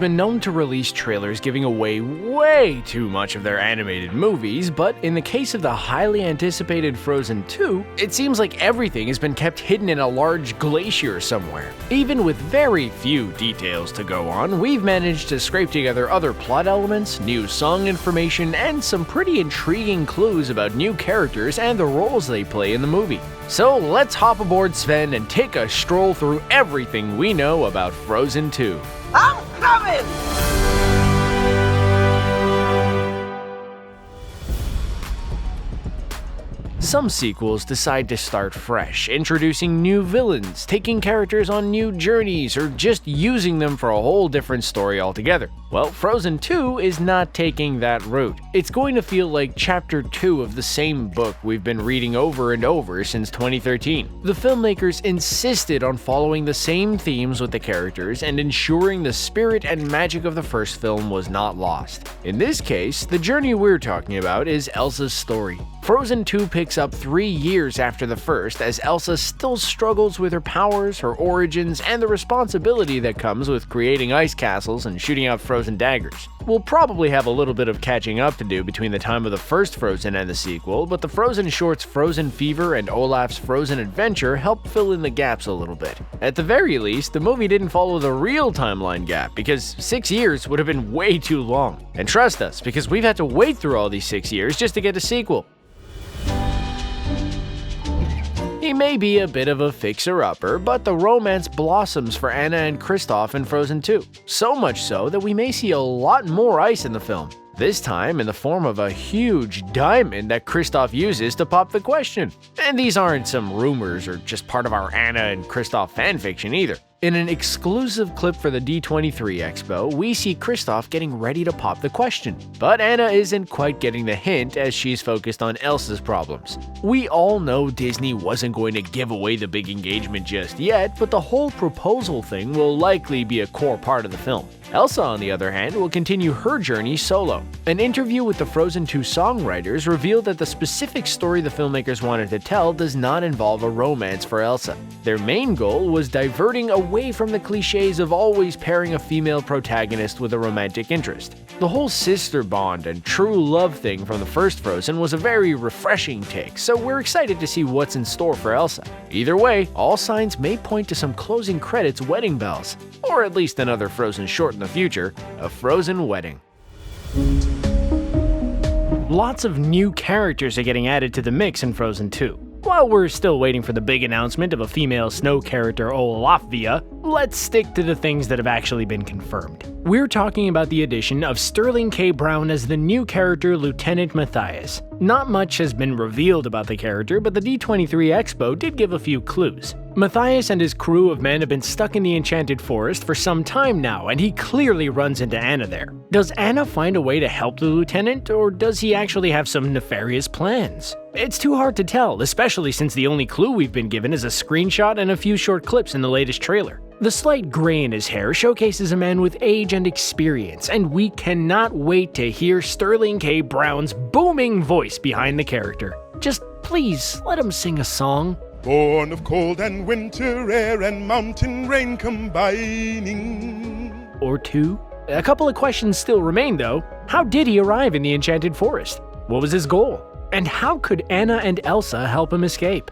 been known to release trailers giving away way too much of their animated movies, but in the case of the highly anticipated Frozen 2, it seems like everything has been kept hidden in a large glacier somewhere. Even with very few details to go on, we've managed to scrape together other plot elements, new song information, and some pretty intriguing clues about new characters and the roles they play in the movie. So let's hop aboard Sven and take a stroll through everything we know about Frozen 2. I'm coming! Some sequels decide to start fresh, introducing new villains, taking characters on new journeys, or just using them for a whole different story altogether. Well, Frozen 2 is not taking that route. It's going to feel like Chapter 2 of the same book we've been reading over and over since 2013. The filmmakers insisted on following the same themes with the characters and ensuring the spirit and magic of the first film was not lost. In this case, the journey we're talking about is Elsa's story. Frozen 2 picks up 3 years after the first, as Elsa still struggles with her powers, her origins, and the responsibility that comes with creating ice castles and shooting out frozen daggers. We'll probably have a little bit of catching up to do between the time of the first Frozen and the sequel, but the Frozen shorts Frozen Fever and Olaf's Frozen Adventure help fill in the gaps a little bit. At the very least, the movie didn't follow the real timeline gap, because 6 years would have been way too long. And trust us, because we've had to wait through all these 6 years just to get a sequel. He may be a bit of a fixer-upper, but the romance blossoms for Anna and Kristoff in Frozen 2. So much so that we may see a lot more ice in the film. This time in the form of a huge diamond that Kristoff uses to pop the question. And these aren't some rumors or just part of our Anna and Kristoff fanfiction either. In an exclusive clip for the D23 expo, we see Kristoff getting ready to pop the question. But Anna isn't quite getting the hint as she's focused on Elsa's problems. We all know Disney wasn't going to give away the big engagement just yet, but the whole proposal thing will likely be a core part of the film. Elsa, on the other hand, will continue her journey solo. An interview with the Frozen 2 songwriters revealed that the specific story the filmmakers wanted to tell does not involve a romance for Elsa. Their main goal was diverting away from the cliches of always pairing a female protagonist with a romantic interest. The whole sister bond and true love thing from the first Frozen was a very refreshing take, so we're excited to see what's in store for Elsa. Either way, all signs may point to some closing credits wedding bells, or at least another Frozen short in the future, a Frozen wedding. Lots of new characters are getting added to the mix in Frozen 2. While we're still waiting for the big announcement of a female snow character Olafia, let's stick to the things that have actually been confirmed. We're talking about the addition of Sterling K. Brown as the new character Lieutenant Matthias. Not much has been revealed about the character, but the D23 Expo did give a few clues. Matthias and his crew of men have been stuck in the Enchanted Forest for some time now, and he clearly runs into Anna there. Does Anna find a way to help the lieutenant, or does he actually have some nefarious plans? It's too hard to tell, especially since the only clue we've been given is a screenshot and a few short clips in the latest trailer. The slight gray in his hair showcases a man with age and experience, and we cannot wait to hear Sterling K. Brown's booming voice behind the character. Just please, let him sing a song. Born of cold and winter air and mountain rain combining. Or two. A couple of questions still remain though. How did he arrive in the Enchanted Forest? What was his goal? And how could Anna and Elsa help him escape?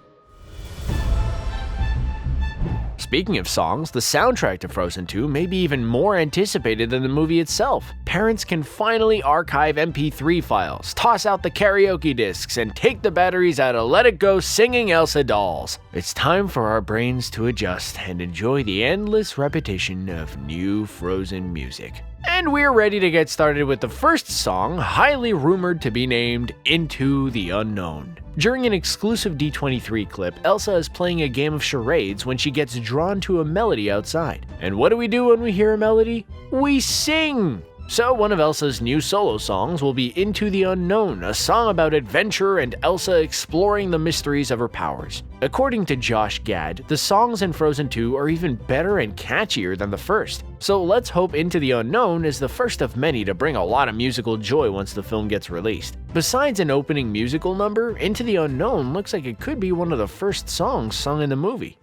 Speaking of songs, the soundtrack to Frozen 2 may be even more anticipated than the movie itself. Parents can finally archive MP3 files, toss out the karaoke discs, and take the batteries out of Let It Go singing Elsa dolls. It's time for our brains to adjust and enjoy the endless repetition of new Frozen music. And we're ready to get started with the first song, highly rumored to be named Into the Unknown. During an exclusive D23 clip, Elsa is playing a game of charades when she gets drawn to a melody outside. And what do we do when we hear a melody? We sing! So one of Elsa's new solo songs will be Into the Unknown, a song about adventure and Elsa exploring the mysteries of her powers. According to Josh Gad, the songs in Frozen 2 are even better and catchier than the first. So let's hope Into the Unknown is the first of many to bring a lot of musical joy once the film gets released. Besides an opening musical number, Into the Unknown looks like it could be one of the first songs sung in the movie.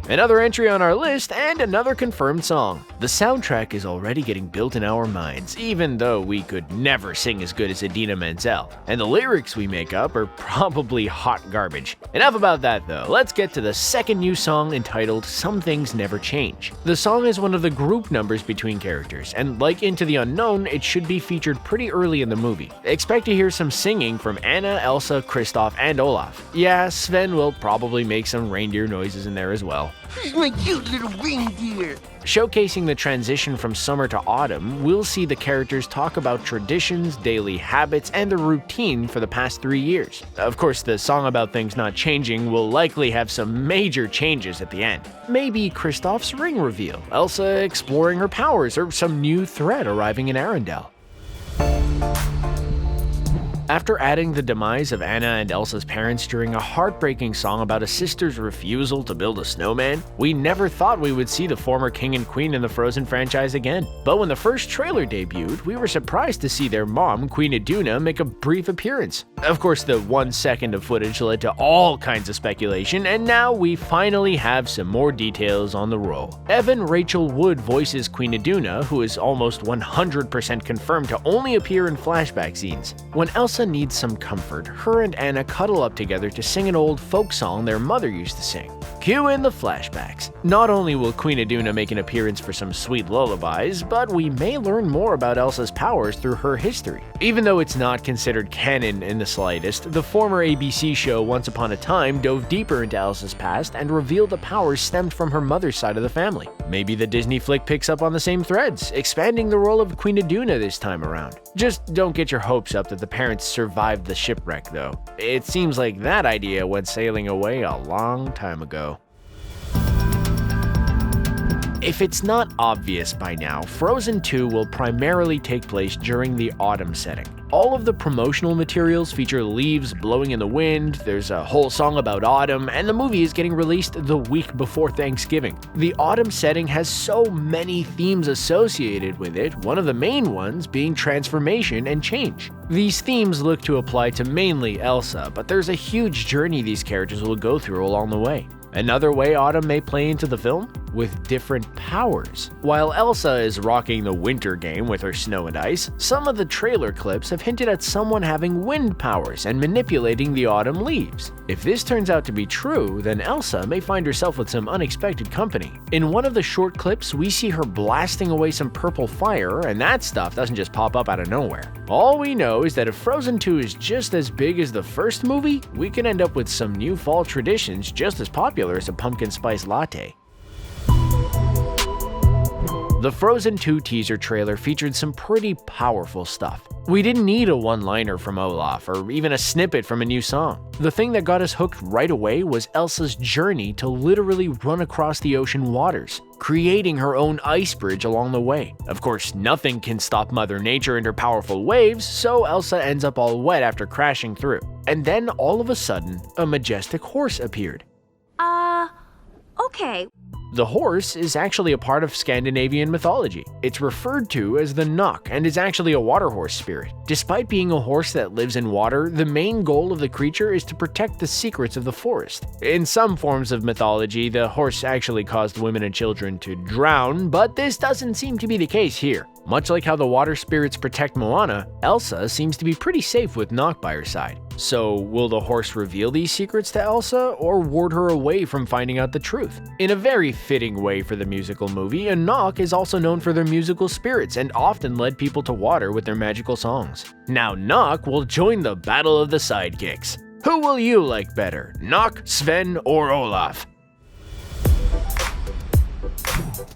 Another entry on our list and another confirmed song. The soundtrack is already getting built in our minds, even though we could never sing as good as Adina Menzel. And the lyrics we make up are probably hot garbage. Enough about that though, let's get to the second new song entitled Some Things Never Change. The song is one of the group numbers between characters, and like Into the Unknown, it should be featured pretty early in the movie. Expect to hear some singing from Anna, Elsa, Kristoff, and Olaf. Yeah, Sven will probably make some reindeer noises in there as well. He's my cute little reindeer. Showcasing the transition from summer to autumn, we'll see the characters talk about traditions, daily habits, and the routine for the past 3 years. Of course, the song about things not changing will likely have some major changes at the end. Maybe Kristoff's ring reveal, Elsa exploring her powers, or some new threat arriving in Arendelle. After adding the demise of Anna and Elsa's parents during a heartbreaking song about a sister's refusal to build a snowman, we never thought we would see the former king and queen in the Frozen franchise again. But when the first trailer debuted, we were surprised to see their mom, Queen Adina, make a brief appearance. Of course, the 1 second of footage led to all kinds of speculation, and now we finally have some more details on the role. Evan Rachel Wood voices Queen Adina, who is almost 100% confirmed to only appear in flashback scenes. When Elsa needs some comfort, her and Anna cuddle up together to sing an old folk song their mother used to sing. Cue in the flashbacks. Not only will Queen Adina make an appearance for some sweet lullabies, but we may learn more about Elsa's powers through her history. Even though it's not considered canon in the slightest, the former ABC show Once Upon a Time dove deeper into Elsa's past and revealed the powers stemmed from her mother's side of the family. Maybe the Disney flick picks up on the same threads, expanding the role of Queen Adina this time around. Just don't get your hopes up that the parents survived the shipwreck though. It seems like that idea went sailing away a long time ago. If it's not obvious by now, Frozen 2 will primarily take place during the autumn setting. All of the promotional materials feature leaves blowing in the wind, there's a whole song about autumn, and the movie is getting released the week before Thanksgiving. The autumn setting has so many themes associated with it, one of the main ones being transformation and change. These themes look to apply to mainly Elsa, but there's a huge journey these characters will go through along the way. Another way autumn may play into the film? With different powers. While Elsa is rocking the winter game with her snow and ice, some of the trailer clips have hinted at someone having wind powers and manipulating the autumn leaves. If this turns out to be true, then Elsa may find herself with some unexpected company. In one of the short clips, we see her blasting away some purple fire, and that stuff doesn't just pop up out of nowhere. All we know is that if Frozen 2 is just as big as the first movie, we can end up with some new fall traditions just as popular as a pumpkin spice latte. The Frozen 2 teaser trailer featured some pretty powerful stuff. We didn't need a one-liner from Olaf or even a snippet from a new song. The thing that got us hooked right away was Elsa's journey to literally run across the ocean waters, creating her own ice bridge along the way. Of course, nothing can stop Mother Nature and her powerful waves, so Elsa ends up all wet after crashing through. And then all of a sudden, a majestic horse appeared. Okay. The horse is actually a part of Scandinavian mythology. It's referred to as the Knock and is actually a water horse spirit. Despite being a horse that lives in water, the main goal of the creature is to protect the secrets of the forest. In some forms of mythology, the horse actually caused women and children to drown, but this doesn't seem to be the case here. Much like how the water spirits protect Moana, Elsa seems to be pretty safe with Knock by her side. So will the horse reveal these secrets to Elsa or ward her away from finding out the truth? In a very fitting way for the musical movie, a Knock is also known for their musical spirits and often led people to water with their magical songs. Now Knock will join the battle of the sidekicks. Who will you like better, Knock, Sven, or Olaf?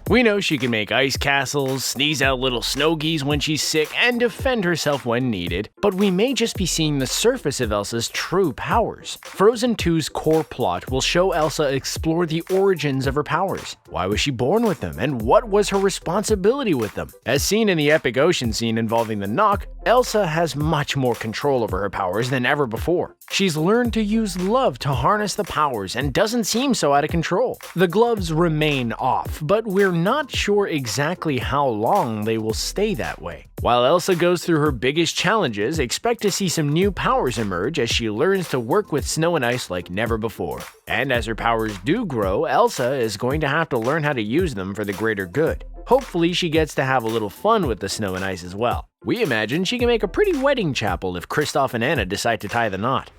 We know she can make ice castles, sneeze out little snow geese when she's sick, and defend herself when needed, but we may just be seeing the surface of Elsa's true powers. Frozen 2's core plot will show Elsa explore the origins of her powers. Why was she born with them, and what was her responsibility with them? As seen in the epic ocean scene involving the Knock, Elsa has much more control over her powers than ever before. She's learned to use love to harness the powers and doesn't seem so out of control. The gloves remain off, but we're not sure exactly how long they will stay that way. While Elsa goes through her biggest challenges, expect to see some new powers emerge as she learns to work with snow and ice like never before. And as her powers do grow, Elsa is going to have to learn how to use them for the greater good. Hopefully she gets to have a little fun with the snow and ice as well. We imagine she can make a pretty wedding chapel if Kristoff and Anna decide to tie the knot.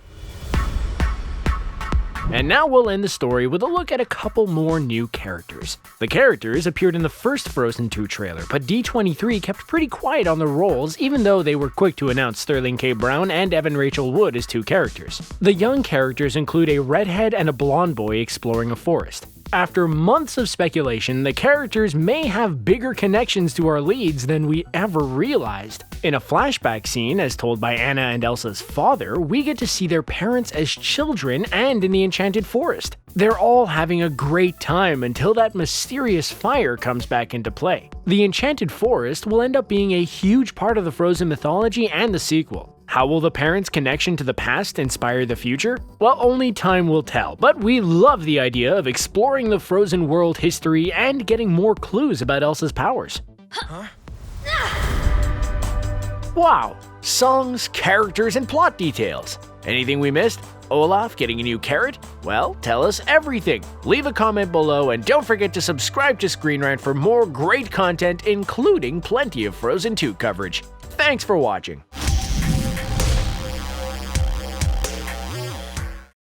And now we'll end the story with a look at a couple more new characters. The characters appeared in the first Frozen 2 trailer, but D23 kept pretty quiet on their roles even though they were quick to announce Sterling K. Brown and Evan Rachel Wood as 2 characters. The young characters include a redhead and a blonde boy exploring a forest. After months of speculation, the characters may have bigger connections to our leads than we ever realized. In a flashback scene, as told by Anna and Elsa's father, we get to see their parents as children and in the Enchanted Forest. They're all having a great time until that mysterious fire comes back into play. The Enchanted Forest will end up being a huge part of the Frozen mythology and the sequel. How will the parents' connection to the past inspire the future? Well, only time will tell, but we love the idea of exploring the Frozen world history and getting more clues about Elsa's powers. Wow! Songs, characters, and plot details. Anything we missed? Olaf getting a new carrot? Well, tell us everything. Leave a comment below and don't forget to subscribe to ScreenRant for more great content, including plenty of Frozen 2 coverage. Thanks for watching.